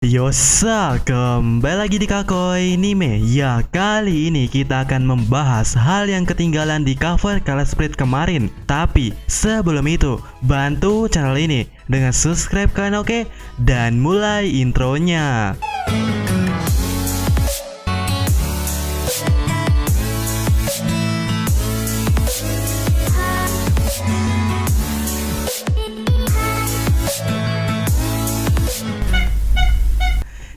Yosa, kembali lagi di Kakoi Anime. Ya, kali ini kita akan membahas hal yang ketinggalan di cover Color Split kemarin. Tapi sebelum itu, bantu channel ini dengan subscribe kan, oke? Dan mulai intronya.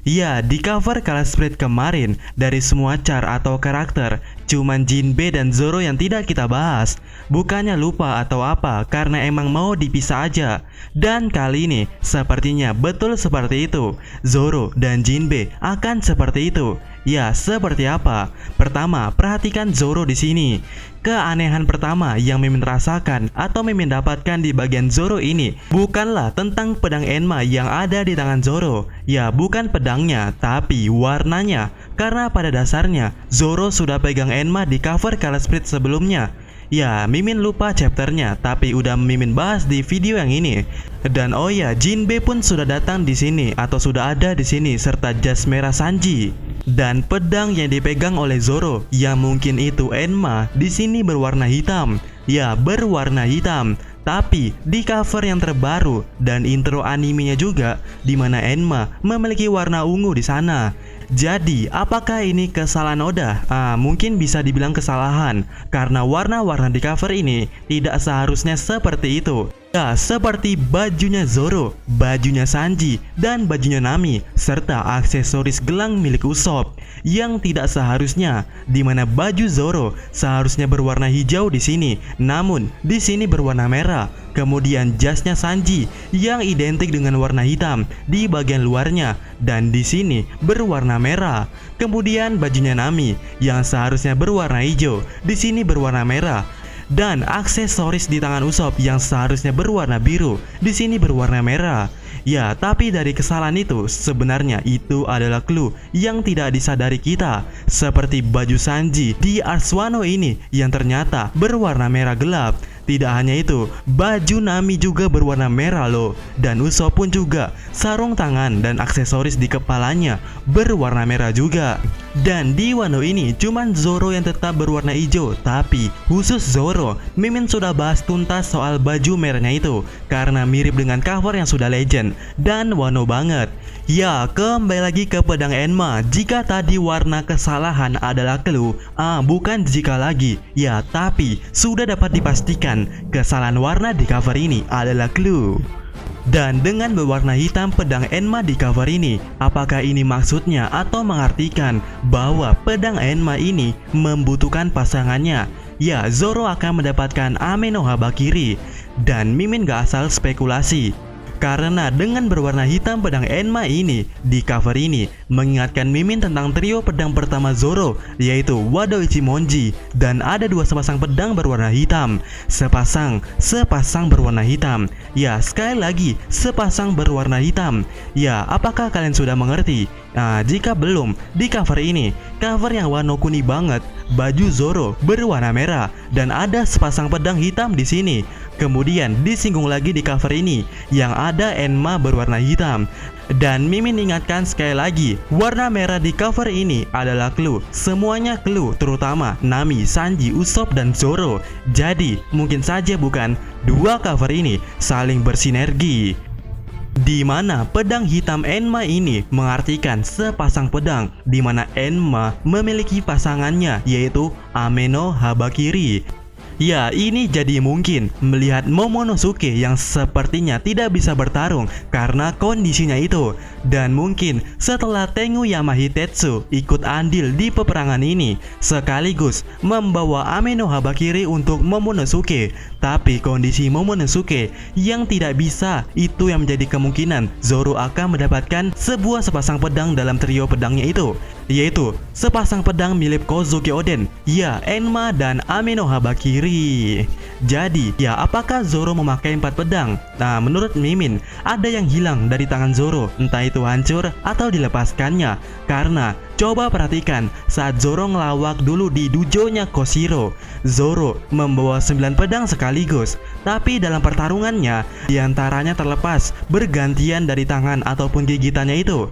Ya, di cover Color Split kemarin, dari semua char atau karakter, cuman Jinbe dan Zoro yang tidak kita bahas. Bukannya lupa atau apa, karena emang mau dipisah aja. Dan kali ini, sepertinya betul seperti itu. Zoro dan Jinbe akan seperti itu. Ya, seperti apa? Pertama, perhatikan Zoro di sini. Keanehan pertama yang Mimin rasakan atau Mimin dapatkan di bagian Zoro ini bukanlah tentang pedang Enma yang ada di tangan Zoro. Ya, bukan pedangnya, tapi warnanya. Karena pada dasarnya Zoro sudah pegang Enma di cover Color Split sebelumnya. Ya, Mimin lupa chapternya, tapi udah Mimin bahas di video yang ini. Dan oh ya, Jinbe pun sudah datang di sini atau sudah ada di sini serta jas merah Sanji. Dan pedang yang dipegang oleh Zoro yang mungkin itu Enma di sini berwarna hitam. Ya, berwarna hitam. Tapi di cover yang terbaru dan intro animenya juga, di mana Enma memiliki warna ungu di sana. Jadi, apakah ini kesalahan Oda? Mungkin bisa dibilang kesalahan, karena warna-warna di cover ini tidak seharusnya seperti itu. Ya, seperti bajunya Zoro, bajunya Sanji, dan bajunya Nami, serta aksesoris gelang milik Usopp yang tidak seharusnya, di mana baju Zoro seharusnya berwarna hijau di sini, namun di sini berwarna merah. Kemudian jasnya Sanji yang identik dengan warna hitam di bagian luarnya dan di sini berwarna merah. Kemudian bajunya Nami yang seharusnya berwarna hijau di sini berwarna merah. Dan aksesoris di tangan Usopp yang seharusnya berwarna biru di sini berwarna merah. Ya, tapi dari kesalahan itu sebenarnya itu adalah clue yang tidak disadari kita. Seperti baju Sanji di Ars Wano ini yang ternyata berwarna merah gelap. Tidak hanya itu, baju Nami juga berwarna merah loh. Dan Usopp pun juga, sarung tangan dan aksesoris di kepalanya berwarna merah juga. Dan di Wano ini cuman Zoro yang tetap berwarna hijau. Tapi khusus Zoro, Mimin sudah bahas tuntas soal baju merahnya itu, karena mirip dengan cover yang sudah legend dan Wano banget. Ya, kembali lagi ke pedang Enma. Jika tadi warna kesalahan adalah clue, bukan jika lagi. Ya, tapi sudah dapat dipastikan kesalahan warna di cover ini adalah clue. Dan dengan berwarna hitam pedang Enma di cover ini, apakah ini maksudnya atau mengartikan bahwa pedang Enma ini membutuhkan pasangannya? Ya, Zoro akan mendapatkan Ame no Habakiri. Dan Mimin gak asal spekulasi, karena dengan berwarna hitam pedang Enma ini di cover ini mengingatkan Mimin tentang trio pedang pertama Zoro, yaitu Wado Ichimonji. Dan ada dua sepasang pedang berwarna hitam, sepasang berwarna hitam. Ya, sekali lagi sepasang berwarna hitam. Ya, apakah kalian sudah mengerti? Jika belum, di cover ini, cover yang Wano Kuni banget, baju Zoro berwarna merah dan ada sepasang pedang hitam di sini. Kemudian disinggung lagi di cover ini yang ada Enma berwarna hitam. Dan Mimin ingatkan sekali lagi, warna merah di cover ini adalah clue. Semuanya clue, terutama Nami, Sanji, Usopp, dan Zoro. Jadi mungkin saja bukan dua cover ini saling bersinergi, di mana pedang hitam Enma ini mengartikan sepasang pedang, di mana Enma memiliki pasangannya yaitu Ame no Habakiri. Ya, ini jadi mungkin melihat Momonosuke yang sepertinya tidak bisa bertarung karena kondisinya itu. Dan mungkin setelah Tengu Yamahitetsu ikut andil di peperangan ini, sekaligus membawa Ame no Habakiri untuk Momonosuke. Tapi kondisi Momonosuke yang tidak bisa, itu yang menjadi kemungkinan Zoro akan mendapatkan sebuah sepasang pedang dalam trio pedangnya itu, yaitu sepasang pedang milik Kozuki Oden. Ya, Enma dan Ame no Habakiri. kiri. Jadi, ya apakah Zoro memakai 4 pedang? Nah, menurut Mimin, ada yang hilang dari tangan Zoro, entah itu hancur atau dilepaskannya. Karena, coba perhatikan, saat Zoro ngelawak dulu di dojo-nya Koshiro, Zoro membawa 9 pedang sekaligus. Tapi dalam pertarungannya, diantaranya terlepas, bergantian dari tangan ataupun gigitannya itu.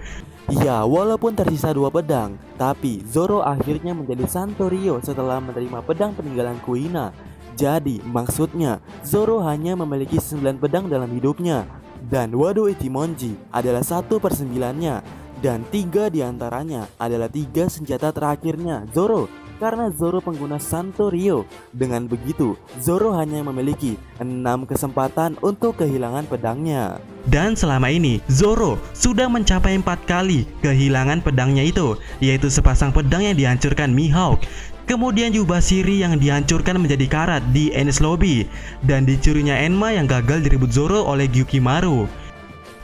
Ya, walaupun tersisa 2 pedang, tapi Zoro akhirnya menjadi Santorio setelah menerima pedang peninggalan Kuina. Jadi, maksudnya, Zoro hanya memiliki 9 pedang dalam hidupnya. Dan Wado Ichimonji adalah 1/9-nya. Dan 3 diantaranya adalah 3 senjata terakhirnya Zoro. Karena Zoro pengguna Santorio. Dengan begitu, Zoro hanya memiliki 6 kesempatan untuk kehilangan pedangnya. Dan selama ini, Zoro sudah mencapai 4 kali kehilangan pedangnya itu, yaitu sepasang pedang yang dihancurkan Mihawk, kemudian jubah Shiri yang dihancurkan menjadi karat di Enies Lobby, dan dicurinya Enma yang gagal direbut Zoro oleh Gyukimaru.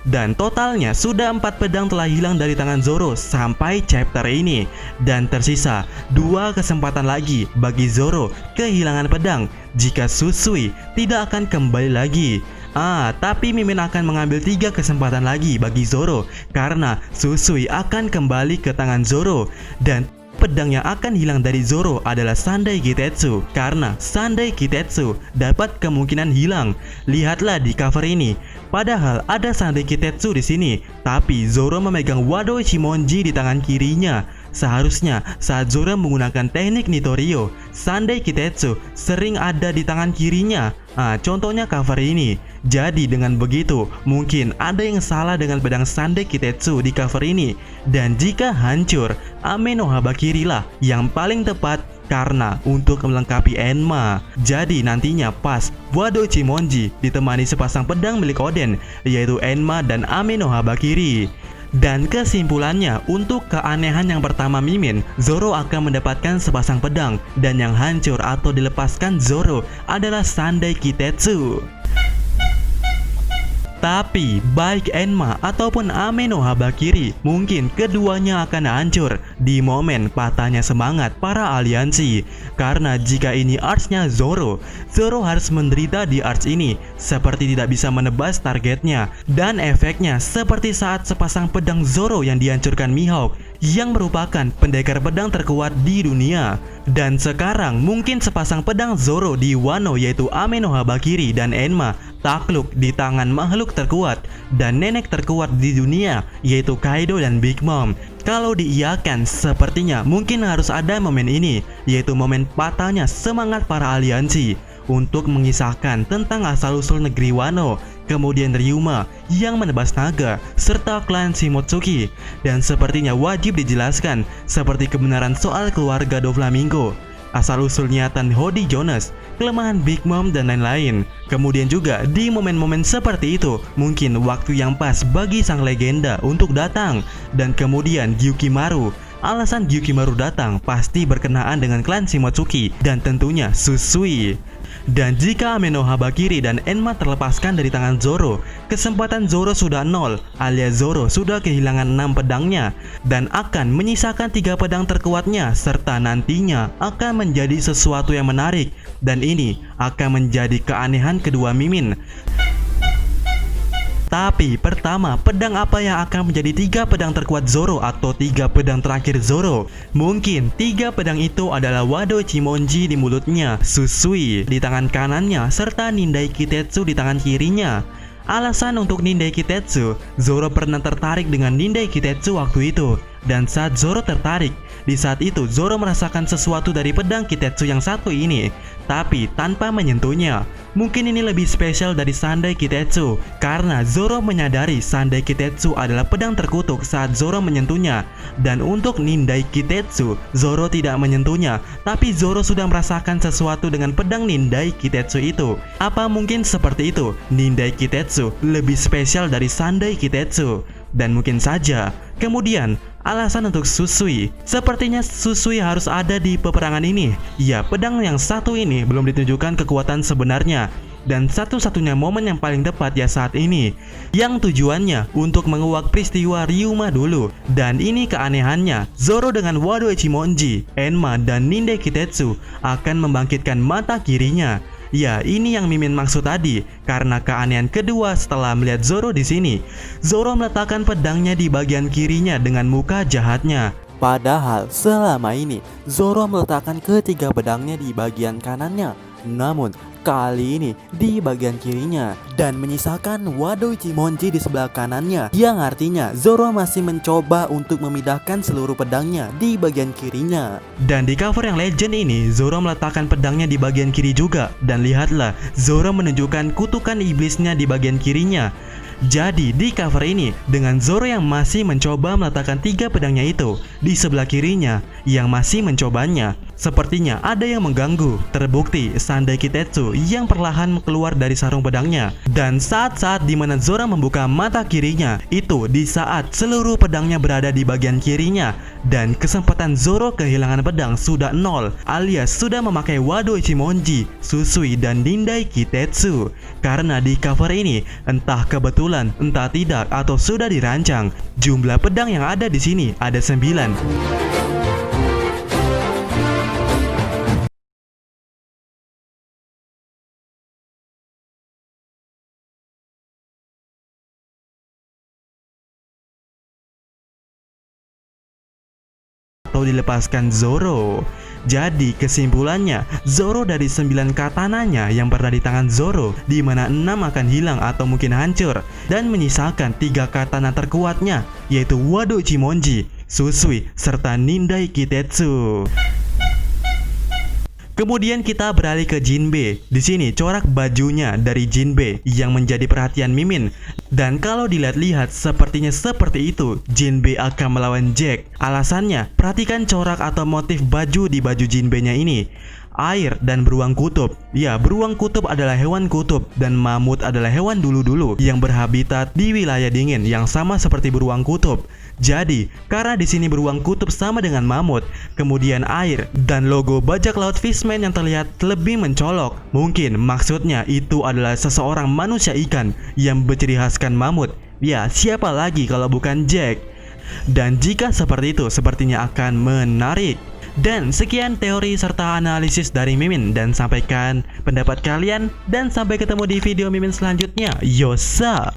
Dan totalnya sudah 4 pedang telah hilang dari tangan Zoro sampai chapter ini. Dan tersisa 2 kesempatan lagi bagi Zoro kehilangan pedang jika Susui tidak akan kembali lagi. Tapi Mimin akan mengambil 3 kesempatan lagi bagi Zoro karena Susui akan kembali ke tangan Zoro. Dan pedang yang akan hilang dari Zoro adalah Sandai Kitetsu, karena Sandai Kitetsu dapat kemungkinan hilang. Lihatlah di cover ini. Padahal ada Sandai Kitetsu di sini, tapi Zoro memegang Wado Ichimonji di tangan kirinya. Seharusnya saat Zoro menggunakan teknik Nitorio, Sandai Kitetsu sering ada di tangan kirinya. Contohnya cover ini. Jadi dengan begitu, mungkin ada yang salah dengan pedang Sandai Kitetsu di cover ini. Dan jika hancur, Ame no Habakiri lah yang paling tepat karena untuk melengkapi Enma. Jadi nantinya pas Wado Ichimonji ditemani sepasang pedang milik Oden, yaitu Enma dan Ame no Habakiri. Dan kesimpulannya, untuk keanehan yang pertama Mimin, Zoro akan mendapatkan sepasang pedang, dan yang hancur atau dilepaskan Zoro adalah Sandai Kitetsu. Tapi baik Enma ataupun Ame no Habakiri, mungkin keduanya akan hancur di momen patahnya semangat para aliansi. Karena jika ini artsnya Zoro, Zoro harus menderita di arts ini seperti tidak bisa menebas targetnya. Dan efeknya seperti saat sepasang pedang Zoro yang dihancurkan Mihawk, yang merupakan pendekar pedang terkuat di dunia. Dan sekarang mungkin sepasang pedang Zoro di Wano, yaitu Ame no Habakiri dan Enma, takluk di tangan makhluk terkuat dan nenek terkuat di dunia, yaitu Kaido dan Big Mom. Kalau diiyakan, sepertinya mungkin harus ada momen ini, yaitu momen patahnya semangat para aliansi untuk mengisahkan tentang asal-usul negeri Wano, kemudian Ryuma yang menebas naga, serta klan Shimotsuki. Dan sepertinya wajib dijelaskan seperti kebenaran soal keluarga Doflamingo, asal-usul niatan Hody Jonas, kelemahan Big Mom, dan lain-lain. Kemudian juga di momen-momen seperti itu, mungkin waktu yang pas bagi sang legenda untuk datang. Dan kemudian Gyukimaru. Alasan Gyukimaru datang pasti berkenaan dengan klan Shimotsuki dan tentunya Susui. Dan jika Ame no Habakiri dan Enma terlepaskan dari tangan Zoro, kesempatan Zoro sudah 0, alias Zoro sudah kehilangan 6 pedangnya dan akan menyisakan 3 pedang terkuatnya, serta nantinya akan menjadi sesuatu yang menarik. Dan ini akan menjadi keanehan kedua Mimin. Tapi pertama, pedang apa yang akan menjadi 3 pedang terkuat Zoro atau 3 pedang terakhir Zoro? Mungkin 3 pedang itu adalah Wado Ichimonji di mulutnya, Susui di tangan kanannya, serta Nindai Kitetsu di tangan kirinya. Alasan untuk Nindai Kitetsu, Zoro pernah tertarik dengan Nindai Kitetsu waktu itu. Dan saat Zoro tertarik, di saat itu Zoro merasakan sesuatu dari pedang Kitetsu yang satu ini, tapi tanpa menyentuhnya. Mungkin ini lebih spesial dari Sandai Kitetsu, karena Zoro menyadari Sandai Kitetsu adalah pedang terkutuk saat Zoro menyentuhnya. Dan untuk Nindai Kitetsu, Zoro tidak menyentuhnya, tapi Zoro sudah merasakan sesuatu dengan pedang Nindai Kitetsu itu. Apa mungkin seperti itu? Nindai Kitetsu lebih spesial dari Sandai Kitetsu. Dan mungkin saja. Kemudian, alasan untuk Susui. Sepertinya Susui harus ada di peperangan ini. Ya, pedang yang satu ini belum ditunjukkan kekuatan sebenarnya. dan satu-satunya momen yang paling tepat ya saat ini, yang tujuannya untuk menguak peristiwa Ryuma dulu. Dan ini keanehannya, Zoro dengan Wado Ichimonji, Enma, dan Ninde Kitetsu akan membangkitkan mata kirinya. Ya, ini yang Mimin maksud tadi. Karena keanehan kedua setelah melihat Zoro di sini, Zoro meletakkan pedangnya di bagian kirinya dengan muka jahatnya. Padahal selama ini Zoro meletakkan ketiga pedangnya di bagian kanannya, namun kali ini di bagian kirinya, dan menyisakan Wado Ichimonji di sebelah kanannya, yang artinya Zoro masih mencoba untuk memindahkan seluruh pedangnya di bagian kirinya. Dan di cover yang legend ini, Zoro meletakkan pedangnya di bagian kiri juga. Dan lihatlah, Zoro menunjukkan kutukan iblisnya di bagian kirinya. Jadi di cover ini, dengan Zoro yang masih mencoba meletakkan tiga pedangnya itu di sebelah kirinya, yang masih mencobanya, sepertinya ada yang mengganggu. Terbukti Sandai Kitetsu yang perlahan keluar dari sarung pedangnya. Dan saat-saat dimana Zoro membuka mata kirinya, itu di saat seluruh pedangnya berada di bagian kirinya. Dan kesempatan Zoro kehilangan pedang sudah nol, alias sudah memakai Wado Ichimonji, Susui, dan Nindai Kitetsu. Karena di cover ini, entah kebetulan, entah tidak, atau sudah dirancang, jumlah pedang yang ada di sini ada 9. Atau dilepaskan Zoro. Jadi kesimpulannya, Zoro dari 9 katananya yang pernah di tangan Zoro, di mana 6 akan hilang atau mungkin hancur, dan menyisakan 3 katana terkuatnya, yaitu Wado Ichimonji, Susui, serta Nindai Kitetsu. Kemudian kita beralih ke Jinbe. Di sini corak bajunya dari Jinbe yang menjadi perhatian Mimin. Dan kalau dilihat-lihat sepertinya seperti itu, Jinbe akan melawan Jack. Alasannya, perhatikan corak atau motif baju di baju Jinbe-nya ini. Air dan beruang kutub. Ya, beruang kutub adalah hewan kutub dan mamut adalah hewan dulu-dulu yang berhabitat di wilayah dingin yang sama seperti beruang kutub. Jadi, karena di sini beruang kutub sama dengan mamut, kemudian air dan logo bajak laut fishman yang terlihat lebih mencolok. Mungkin maksudnya itu adalah seseorang manusia ikan yang berciri khaskan mamut. Ya, siapa lagi kalau bukan Jack? Dan jika seperti itu, sepertinya akan menarik. Dan sekian teori serta analisis dari Mimin, dan sampaikan pendapat kalian, dan sampai ketemu di video Mimin selanjutnya. Yosa.